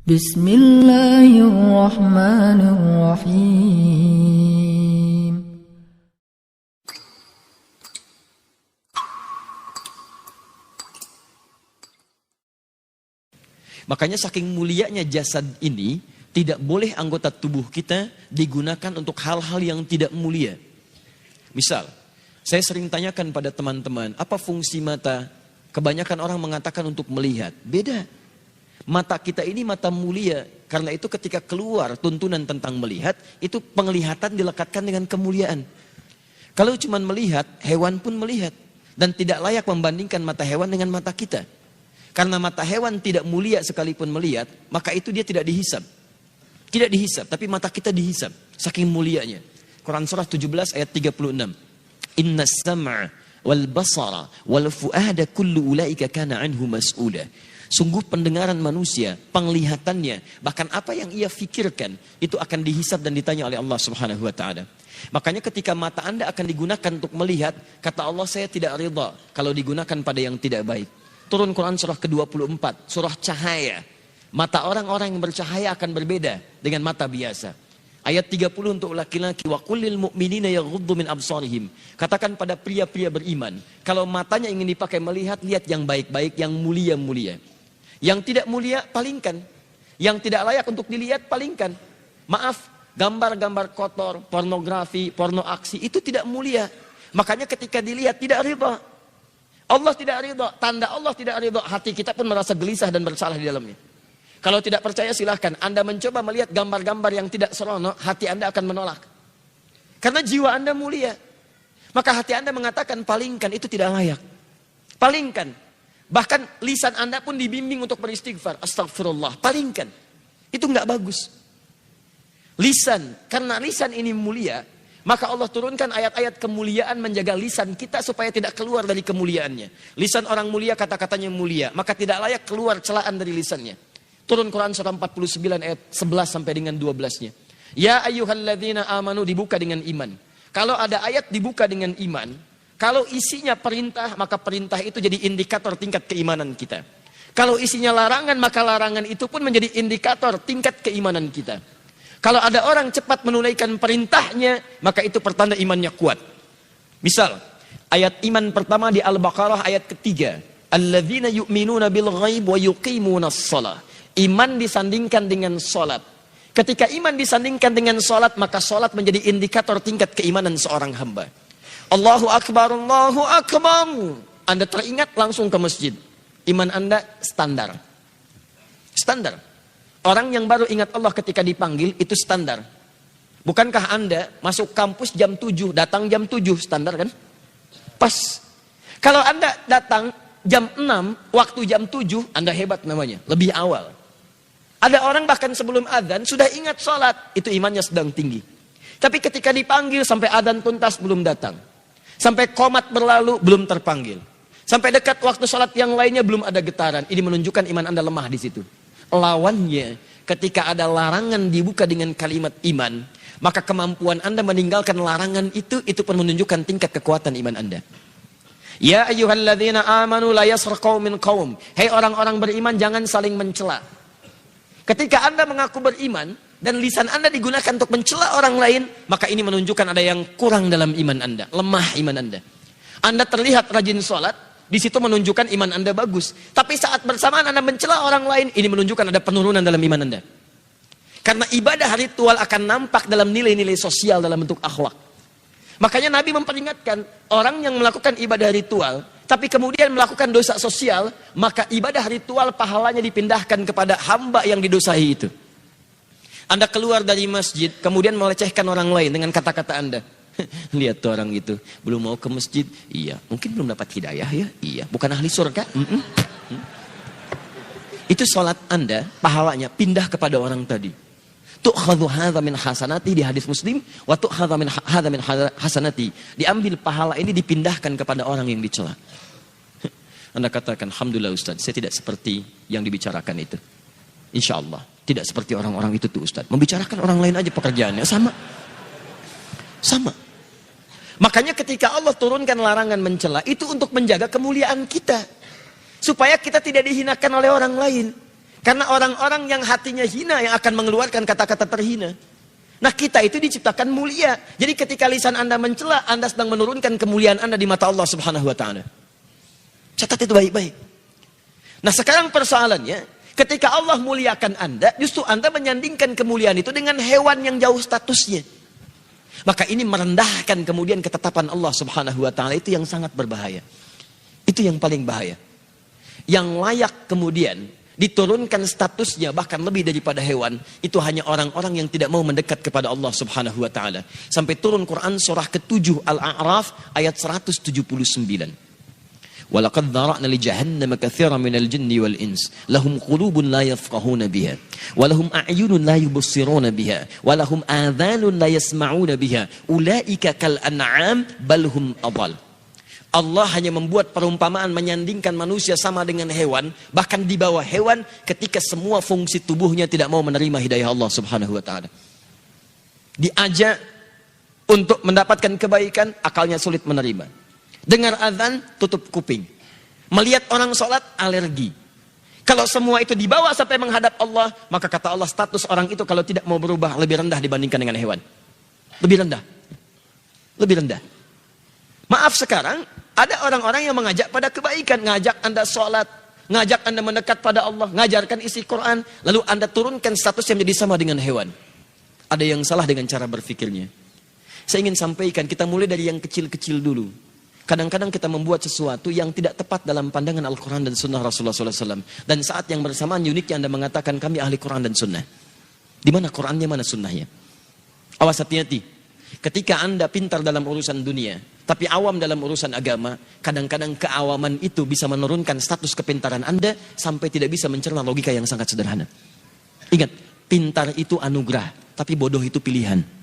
Bismillahirrahmanirrahim. Makanya saking mulianya jasad ini, tidak boleh anggota tubuh kita digunakan untuk hal-hal yang tidak mulia. Misal, saya sering tanyakan pada teman-teman, apa fungsi mata? Kebanyakan orang mengatakan untuk melihat. Beda. Mata kita ini mata mulia. Karena itu ketika keluar tuntunan tentang melihat, itu penglihatan dilekatkan dengan kemuliaan. Kalau cuma melihat, hewan pun melihat. Dan tidak layak membandingkan mata hewan dengan mata kita. Karena mata hewan tidak mulia sekalipun melihat, maka itu dia tidak dihisab. Tidak dihisab, tapi mata kita dihisab. Saking mulianya. Quran surah 17 ayat 36. Inna sam'a wal basara wal fu'ada kullu ulaika kana anhu mas'ula. Sungguh pendengaran manusia, penglihatannya, bahkan apa yang ia fikirkan, itu akan dihisab dan ditanya oleh Allah Subhanahu wa ta'ala. Makanya ketika mata Anda akan digunakan untuk melihat, kata Allah, saya tidak ridha kalau digunakan pada yang tidak baik. Turun Quran surah ke-24, surah cahaya. Mata orang-orang yang bercahaya akan berbeda dengan mata biasa. Ayat 30 untuk laki-laki, wa kullil mu'minina yaghuddu min absarihim. Katakan pada pria-pria beriman, kalau matanya ingin dipakai melihat, lihat yang baik-baik, yang mulia-mulia. Yang tidak mulia, palingkan. Yang tidak layak untuk dilihat, palingkan. Maaf, gambar-gambar kotor, pornografi, porno aksi, itu tidak mulia. Makanya ketika dilihat, tidak ridha. Allah tidak ridha, tanda Allah tidak ridha, hati kita pun merasa gelisah dan bersalah di dalamnya. Kalau tidak percaya silahkan, Anda mencoba melihat gambar-gambar yang tidak seronok, hati Anda akan menolak. Karena jiwa Anda mulia. Maka hati Anda mengatakan, palingkan, itu tidak layak. Palingkan. Bahkan lisan Anda pun dibimbing untuk beristighfar. Astagfirullah, palingkan. Itu enggak bagus. Lisan, karena lisan ini mulia, maka Allah turunkan ayat-ayat kemuliaan menjaga lisan kita supaya tidak keluar dari kemuliaannya. Lisan orang mulia kata-katanya mulia, maka tidak layak keluar celaan dari lisannya. Turun Quran surah 49 ayat 11 sampai dengan 12-nya. Ya ayyuhalladzina amanu, dibuka dengan iman. Kalau ada ayat dibuka dengan iman, kalau isinya perintah, maka perintah itu jadi indikator tingkat keimanan kita. Kalau isinya larangan, maka larangan itu pun menjadi indikator tingkat keimanan kita. Kalau ada orang cepat menunaikan perintahnya, maka itu pertanda imannya kuat. Misal, ayat iman pertama di Al-Baqarah ayat ketiga. Alladzina yu'minuna bil ghaib wa yuqimunas shalah. Iman disandingkan dengan salat. Ketika iman disandingkan dengan salat, maka salat menjadi indikator tingkat keimanan seorang hamba. Allahu Akbar, Allahu Akbar. Anda teringat langsung ke masjid. Iman Anda standar. Standar. Orang yang baru ingat Allah ketika dipanggil, itu standar. Bukankah Anda masuk kampus jam 7, datang jam 7, standar kan? Pas. Kalau Anda datang jam 6, waktu jam 7, Anda hebat namanya, lebih awal. Ada orang bahkan sebelum adzan sudah ingat sholat, itu imannya sedang tinggi. Tapi ketika dipanggil sampai adzan tuntas belum datang. Sampai qomat berlalu belum terpanggil. Sampai dekat waktu sholat yang lainnya belum ada getaran. Ini menunjukkan iman Anda lemah di situ. Lawannya, ketika ada larangan dibuka dengan kalimat iman, maka kemampuan Anda meninggalkan larangan itu pun menunjukkan tingkat kekuatan iman Anda. Ya ayyuhalladzina amanu la yaskhar qaumin qaum. Hei orang-orang beriman, jangan saling mencela. Ketika Anda mengaku beriman dan lisan Anda digunakan untuk mencela orang lain, maka ini menunjukkan ada yang kurang dalam iman Anda, lemah iman Anda. Anda terlihat rajin sholat, di situ menunjukkan iman Anda bagus. Tapi saat bersamaan Anda mencela orang lain, ini menunjukkan ada penurunan dalam iman Anda. Karena ibadah ritual akan nampak dalam nilai-nilai sosial dalam bentuk akhlak. Makanya Nabi memperingatkan, orang yang melakukan ibadah ritual, tapi kemudian melakukan dosa sosial, maka ibadah ritual pahalanya dipindahkan kepada hamba yang didosai itu. Anda keluar dari masjid, kemudian melecehkan orang lain dengan kata-kata Anda. Lihat tuh orang itu, belum mau ke masjid. Iya, mungkin belum dapat hidayah ya. Iya, bukan ahli surga. Itu sholat Anda, pahalanya pindah kepada orang tadi. Tu'khadhu hadza min hasanati di hadis Muslim, wa tu'khadhu min hadza min hasanati. Diambil pahala ini dipindahkan kepada orang yang dicela. Anda katakan, alhamdulillah Ustaz, saya tidak seperti yang dibicarakan itu. Insya Allah tidak seperti orang-orang itu tuh Ustaz. Membicarakan orang lain aja pekerjaannya sama. Makanya ketika Allah turunkan larangan mencela, itu untuk menjaga kemuliaan kita. Supaya kita tidak dihinakan oleh orang lain. Karena orang-orang yang hatinya hina yang akan mengeluarkan kata-kata terhina. Nah, kita itu diciptakan mulia. Jadi ketika lisan Anda mencela, Anda sedang menurunkan kemuliaan Anda di mata Allah Subhanahu wa taala. Catat itu baik-baik. Nah, sekarang persoalannya, ketika Allah muliakan Anda, justru Anda menyandingkan kemuliaan itu dengan hewan yang jauh statusnya. Maka ini merendahkan kemudian ketetapan Allah Subhanahu wa taala, itu yang sangat berbahaya. Itu yang paling bahaya. Yang layak kemudian diturunkan statusnya bahkan lebih daripada hewan, itu hanya orang-orang yang tidak mau mendekat kepada Allah Subhanahu wa taala. Sampai turun Quran surah ke-7 Al-A'raf ayat 179. Walaqad dzara'na li jahannama katsiran minal jinni wal ins lahum qulubun la yafqahuna biha wa lahum a'yunun la yubsiruna biha wa lahum adhanun la yasma'una biha ulaika kal an'am bal hum adall. Allah hanya membuat perumpamaan menyandingkan manusia sama dengan hewan, bahkan di bawah hewan ketika semua fungsi tubuhnya tidak mau menerima hidayah Allah Subhanahu wa taala. Diajak untuk mendapatkan kebaikan, akalnya sulit menerima. Dengar azan, tutup kuping. Melihat orang sholat, alergi. Kalau semua itu dibawa sampai menghadap Allah, maka kata Allah status orang itu kalau tidak mau berubah lebih rendah dibandingkan dengan hewan. Lebih rendah. Lebih rendah. Maaf, sekarang ada orang-orang yang mengajak pada kebaikan, ngajak Anda sholat, ngajak Anda mendekat pada Allah, ngajarkan isi Quran, lalu Anda turunkan status yang menjadi sama dengan hewan. Ada yang salah dengan cara berfikirnya. Saya ingin sampaikan, kita mulai dari yang kecil-kecil dulu. Kadang-kadang kita membuat sesuatu yang tidak tepat dalam pandangan Al-Quran dan Sunnah Rasulullah SAW. Dan saat yang bersamaan uniknya Anda mengatakan kami ahli Quran dan Sunnah. Di mana Qurannya, mana Sunnahnya? Awas, hati-hati. Ketika Anda pintar dalam urusan dunia, tapi awam dalam urusan agama, kadang-kadang keawaman itu bisa menurunkan status kepintaran Anda sampai tidak bisa mencerna logika yang sangat sederhana. Ingat, pintar itu anugerah, tapi bodoh itu pilihan.